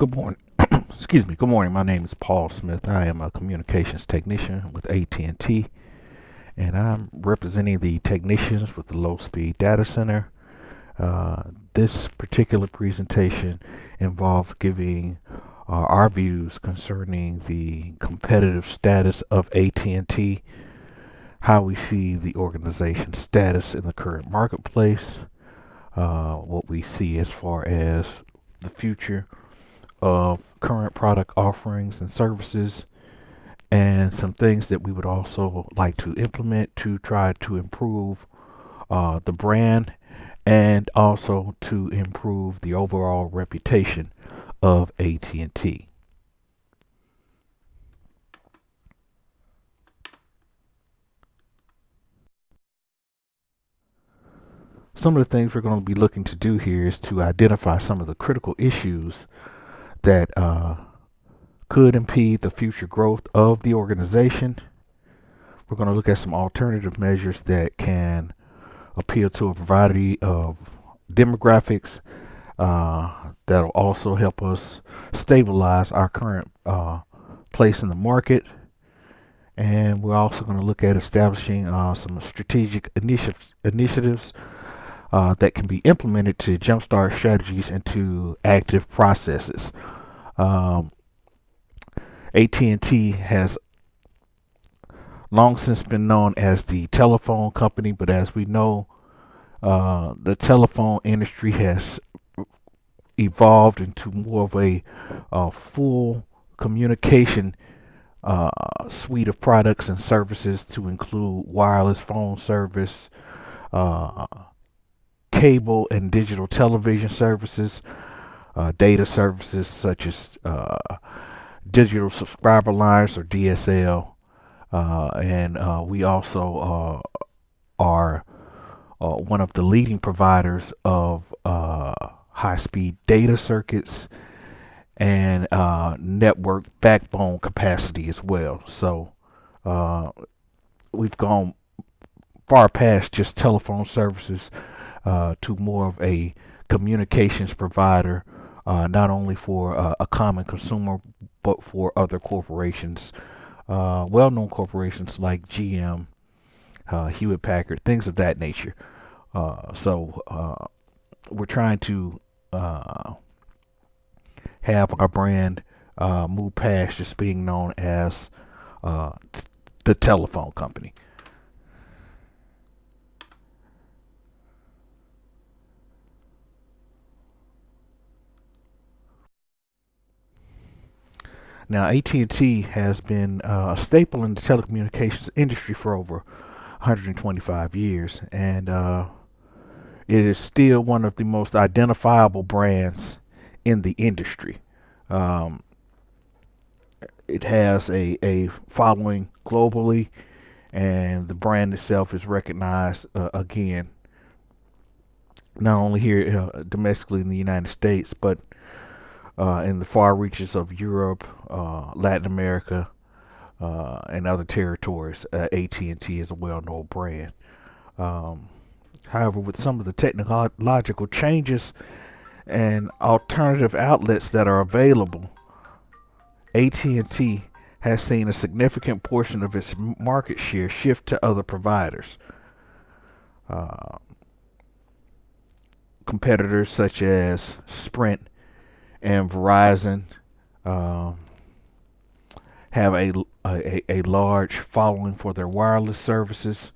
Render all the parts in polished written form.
Good morning. Excuse me. Good morning. My name is Paul Smith. I am a communications technician with AT&T, and I'm representing the technicians with the low speed data center. This particular presentation involves giving our views concerning the competitive status of AT&T, how we see the organization's status in the current marketplace, what we see as far as the future of current product offerings and services, and some things that we would also like to implement to try to improve the brand and also to improve the overall reputation of AT&T. Some of the things we're going to be looking to do here is to identify some of the critical issues that could impede the future growth of the organization. We're going to look at some alternative measures that can appeal to a variety of demographics that'll also help us stabilize our current place in the market. And we're also going to look at establishing some strategic initiatives that can be implemented to jumpstart strategies into active processes. Um, AT&T has long since been known as the telephone company, but as we know, the telephone industry has evolved into more of a full communication suite of products and services to include wireless phone service, uh, cable and digital television services, data services such as digital subscriber lines or DSL, and we also are one of the leading providers of high-speed data circuits and network backbone capacity as well. So uh, we've gone far past just telephone services to more of a communications provider, not only for a common consumer, but for other corporations, well-known corporations like GM, Hewitt Packard, things of that nature. So we're trying to uh, have our brand move past just being known as uh, the telephone company. Now, AT&T has been a staple in the telecommunications industry for over 125 years, and it is still one of the most identifiable brands in the industry. Um, it has a following globally, and the brand itself is recognized again, not only here domestically in the United States, but in the far reaches of Europe, Latin America, and other territories. AT&T is a well-known brand. Um, However, with some of the technological changes and alternative outlets that are available, AT&T has seen a significant portion of its market share shift to other providers. Uh, Competitors such as Sprint and Verizon um, have a large following for their wireless services.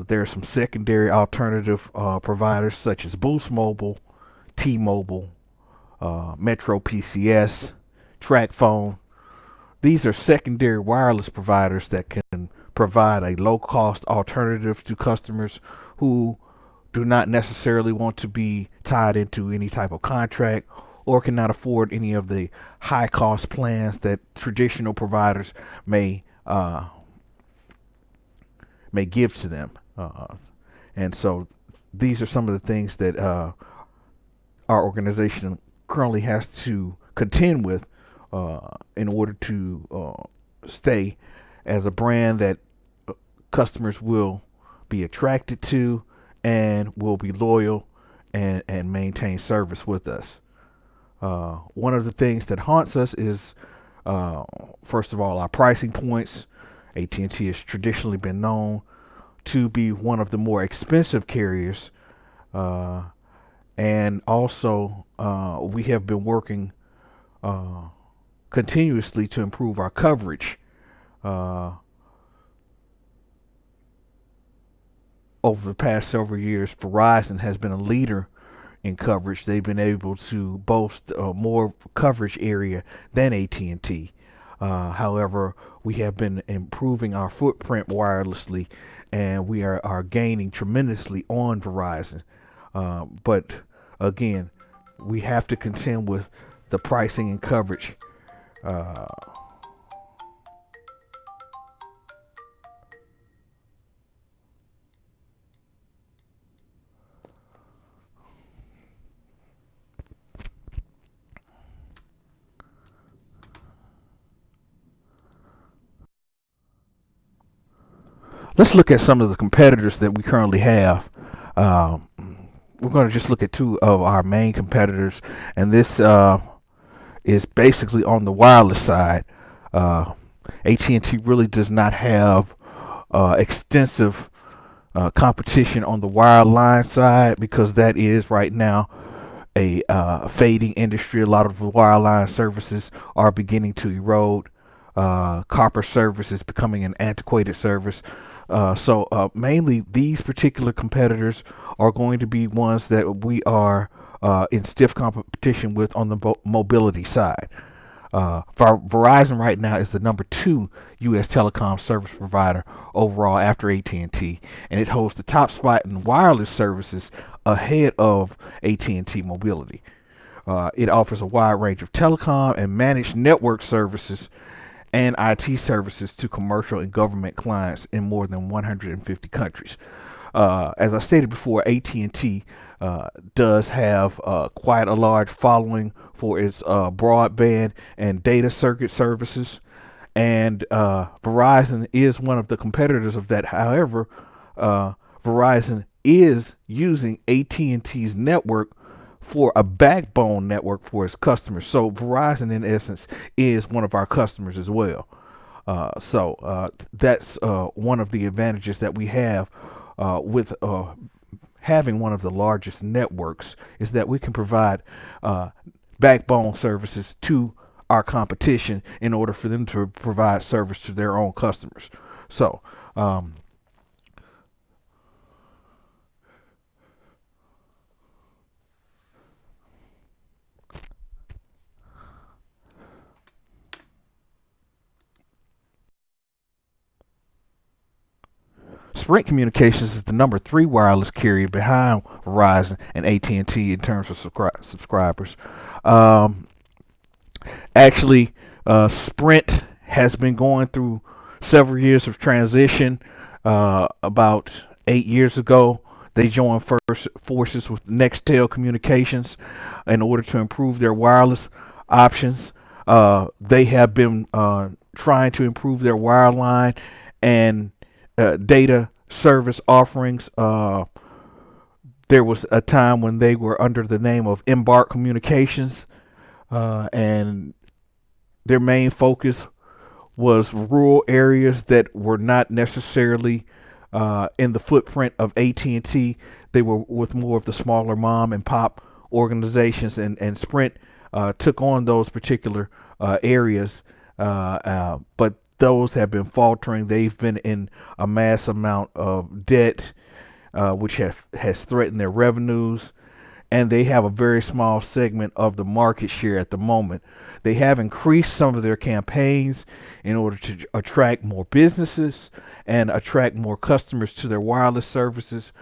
There are some secondary alternative providers such as Boost Mobile, T-Mobile, Metro PCS, TracFone. These are secondary wireless providers that can provide a low cost alternative to customers who do not necessarily want to be tied into any type of contract or cannot afford any of the high cost plans that traditional providers may may give to them. And so these are some of the things that our organization currently has to contend with in order to stay as a brand that customers will be attracted to and will be loyal and maintain service with us. One of the things that haunts us is, uh, first of all, our pricing points. AT&T has traditionally been known to be one of the more expensive carriers, uh, and also we have been working uh, continuously to improve our coverage. Uh, Over the past several years, Verizon has been a leader in coverage. They've been able to boast more coverage area than AT&T. However, we have been improving our footprint wirelessly, and we are gaining tremendously on Verizon. But again, we have to contend with the pricing and coverage. Uh, let's look at some of the competitors that we currently have. Um, we're going to just look at two of our main competitors, and this is basically on the wireless side. Uh, AT&T really does not have extensive competition on the wireline side because that is right now a fading industry. A lot of the wireline services are beginning to erode. Copper service is becoming an antiquated service. So mainly these particular competitors are going to be ones that we are in stiff competition with on the mobility side. Verizon right now is the number two U.S. telecom service provider overall after AT&T, and it holds the top spot in wireless services ahead of AT&T Mobility. It offers a wide range of telecom and managed network services and IT services to commercial and government clients in more than 150 countries. As I stated before, AT&T does have quite a large following for its broadband and data circuit services, and Verizon is one of the competitors of that. However, uh, Verizon is using AT&T's network for a backbone network for its customers. So Verizon, in essence, is one of our customers as well. So that's one of the advantages that we have with having one of the largest networks is that we can provide uh, backbone services to our competition in order for them to provide service to their own customers. So um, Sprint Communications is the number three wireless carrier behind Verizon and AT&T in terms of subscribers. Um, Actually, Sprint has been going through several years of transition. About 8 years ago, they joined first forces with Nextel Communications in order to improve their wireless options. They have been trying to improve their wireline and data service offerings. There was a time when they were under the name of Embark Communications, and their main focus was rural areas that were not necessarily in the footprint of AT&T. They were with more of the smaller mom and pop organizations, and Sprint took on those particular areas, but those have been faltering. They've been in a mass amount of debt, which has threatened their revenues, and they have a very small segment of the market share at the moment. They have increased some of their campaigns in order to attract more businesses and attract more customers to their wireless services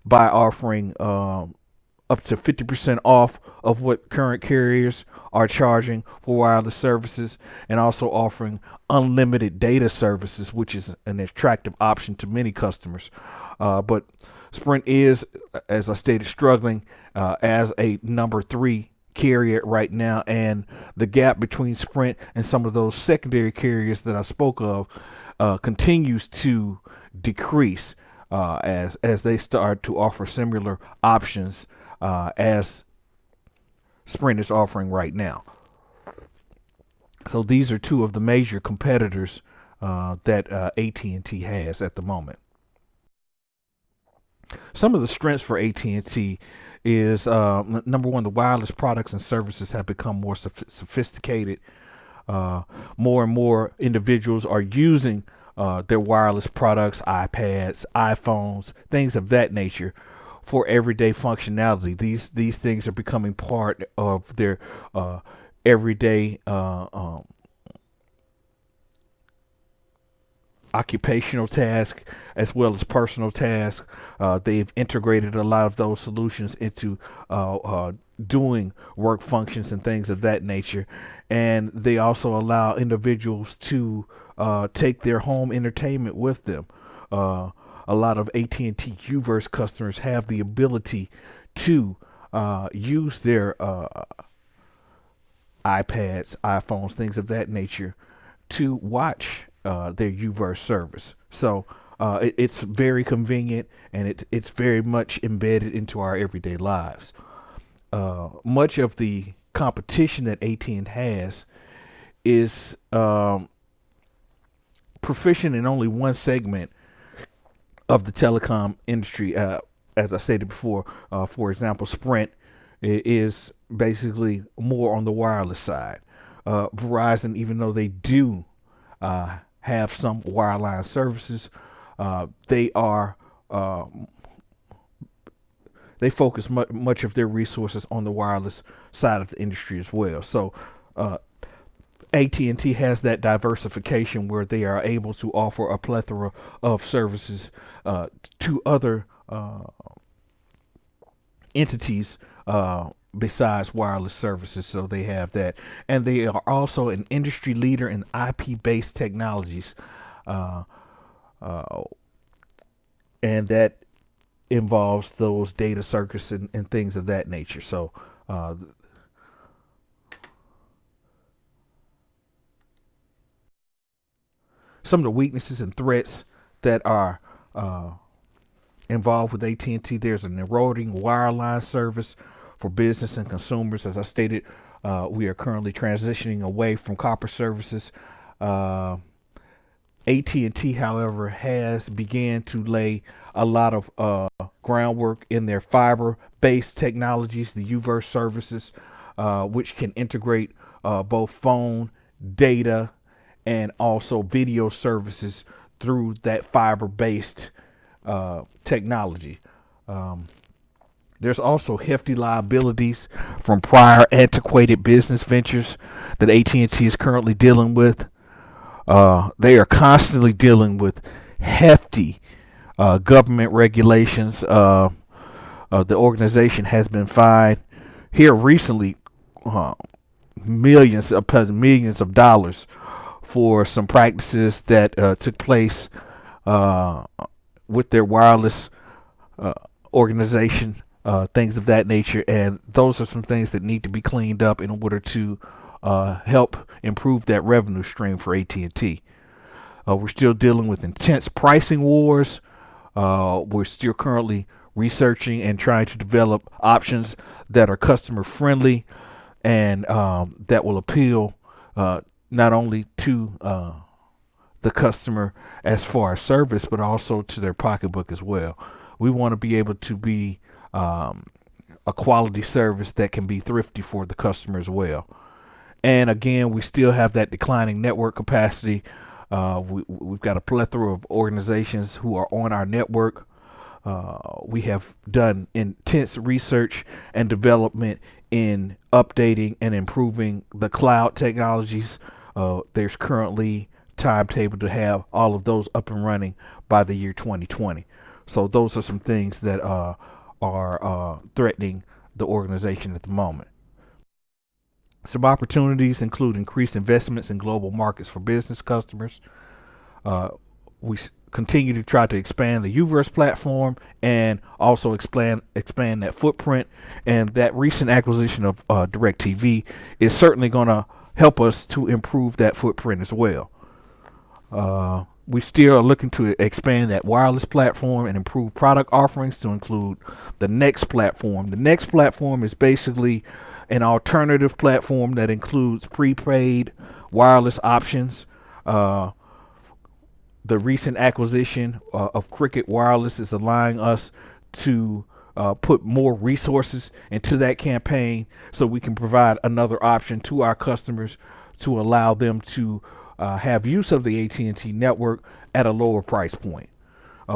by offering up to 50% off of what current carriers are charging for wireless services, and also offering unlimited data services, which is an attractive option to many customers. But Sprint is, as I stated, struggling as a number three carrier right now, and the gap between Sprint and some of those secondary carriers that I spoke of continues to decrease as they start to offer similar options as Sprint is offering right now. So these are two of the major competitors that AT&T has at the moment. Some of the strengths for AT&T is number one, the wireless products and services have become more sophisticated. Uh, More and more individuals are using their wireless products, iPads, iPhones, things of that nature, for everyday functionality. These things are becoming part of their everyday occupational task as well as personal task. They've integrated a lot of those solutions into doing work functions and things of that nature. And they also allow individuals to take their home entertainment with them. A lot of AT&T Uverse customers have the ability to use their iPads, iPhones, things of that nature to watch their Uverse service. So it's very convenient and it's very much embedded into our everyday lives. Much of the competition that AT&T has is proficient in only one segment of the telecom industry. As I stated before, for example, Sprint is basically more on the wireless side. Verizon, even though they do have some wireline services, they are they focus much of their resources on the wireless side of the industry as well. So AT&T has that diversification where they are able to offer a plethora of services to other entities besides wireless services. So they have that, and they are also an industry leader in IP-based technologies, uh, uh, and that involves those data circuits and things of that nature. So uh, some of the weaknesses and threats that are involved with AT&T. There's an eroding wireline service for business and consumers. As I stated, we are currently transitioning away from copper services. Uh, AT&T, however, has began to lay a lot of groundwork in their fiber-based technologies, the UVerse services, which can integrate both phone, data, and also video services through that fiber-based technology. Um, there's also hefty liabilities from prior antiquated business ventures that AT&T is currently dealing with. They are constantly dealing with hefty government regulations. The organization has been fined here recently uh, millions of dollars for some practices that took place uh, with their wireless uh, organization, things of that nature. And those are some things that need to be cleaned up in order to help improve that revenue stream for AT&T. We're still dealing with intense pricing wars. We're still currently researching and trying to develop options that are customer friendly and that will appeal not only to the customer as far as service, but also to their pocketbook as well. We want to be able to be a quality service that can be thrifty for the customer as well. And again, we still have that declining network capacity. We've got a plethora of organizations who are on our network. We have done intense research and development in updating and improving the cloud technologies. There's currently timetable to have all of those up and running by the year 2020. So those are some things that are threatening the organization at the moment. Some opportunities include increased investments in global markets for business customers. Uh, we continue to try to expand the Uverse platform and also expand that footprint. And that recent acquisition of DirecTV is certainly going to help us to improve that footprint as well. We still are looking to expand that wireless platform and improve product offerings to include the next platform. The next platform is basically an alternative platform that includes prepaid wireless options. Uh, the recent acquisition of Cricket Wireless is allowing us to put more resources into that campaign so we can provide another option to our customers to allow them to have use of the AT&T network at a lower price point.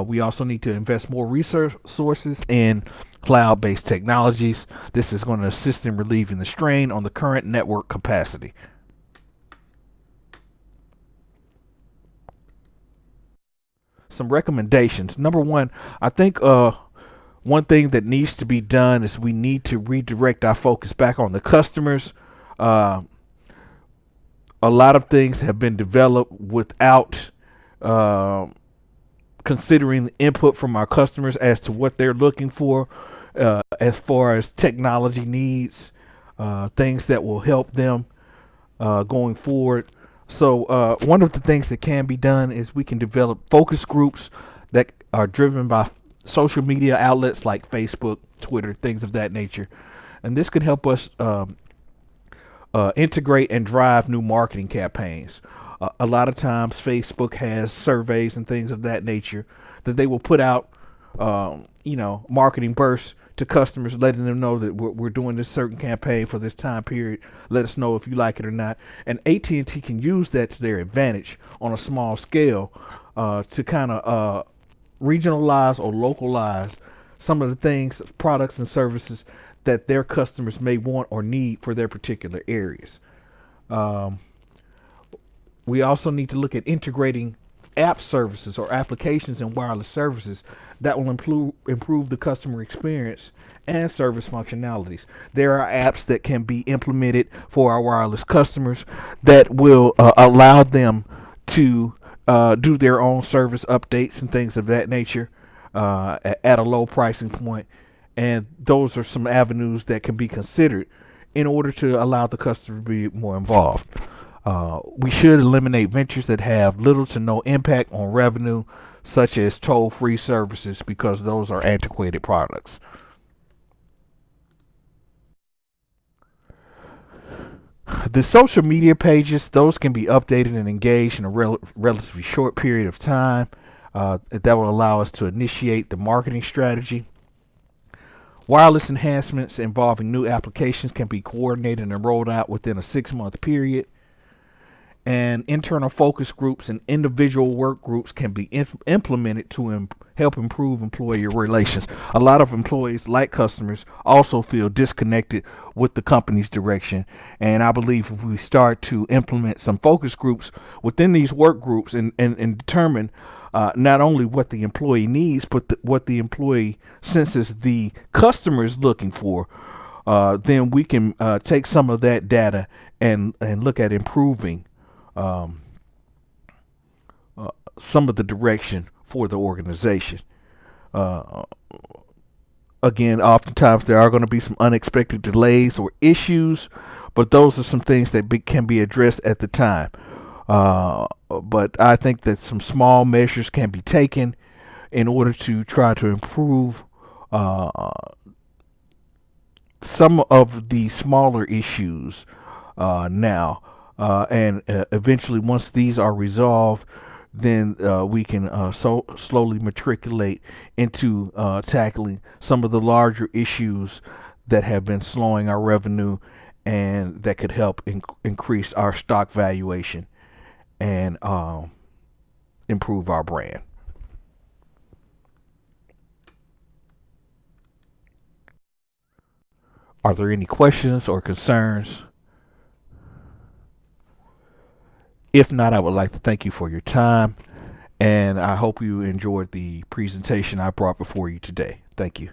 We also need to invest more resources in cloud-based technologies. This is going to assist in relieving the strain on the current network capacity. Some recommendations. Number one, I think one thing that needs to be done is we need to redirect our focus back on the customers. Uh, a lot of things have been developed without uh, considering the input from our customers as to what they're looking for as far as technology needs, things that will help them going forward. So, one of the things that can be done is we can develop focus groups that are driven by social media outlets like Facebook, Twitter, things of that nature. And this could help us integrate and drive new marketing campaigns. A lot of times, Facebook has surveys and things of that nature that they will put out, marketing bursts to customers, letting them know that we're doing this certain campaign for this time period. Let us know if you like it or not. And AT&T can use that to their advantage on a small scale to kind of regionalize or localize some of the things, products, and services that their customers may want or need for their particular areas. Um, we also need to look at integrating app services or applications and wireless services that will improve the customer experience and service functionalities. There are apps that can be implemented for our wireless customers that will allow them to do their own service updates and things of that nature at a low pricing point. And those are some avenues that can be considered in order to allow the customer to be more involved. We should eliminate ventures that have little to no impact on revenue, such as toll free services, because those are antiquated products. The social media pages, those can be updated and engaged in a relatively short period of time. That will allow us to initiate the marketing strategy. Wireless enhancements involving new applications can be coordinated and rolled out within a 6 month period. And internal focus groups and individual work groups can be implemented to help improve employee relations. A lot of employees, like customers, also feel disconnected with the company's direction. And I believe if we start to implement some focus groups within these work groups and determine not only what the employee needs, but what the employee senses the customer is looking for, then we can take some of that data and look at improving um, uh, some of the direction for the organization. Uh, Again, oftentimes there are going to be some unexpected delays or issues, but those are some things that can be addressed at the time. But I think that some small measures can be taken in order to try to improve uh, some of the smaller issues now. And eventually, once these are resolved, then we can slowly matriculate into tackling some of the larger issues that have been slowing our revenue and that could help increase our stock valuation and improve our brand. Are there any questions or concerns? If not, I would like to thank you for your time, and I hope you enjoyed the presentation I brought before you today. Thank you.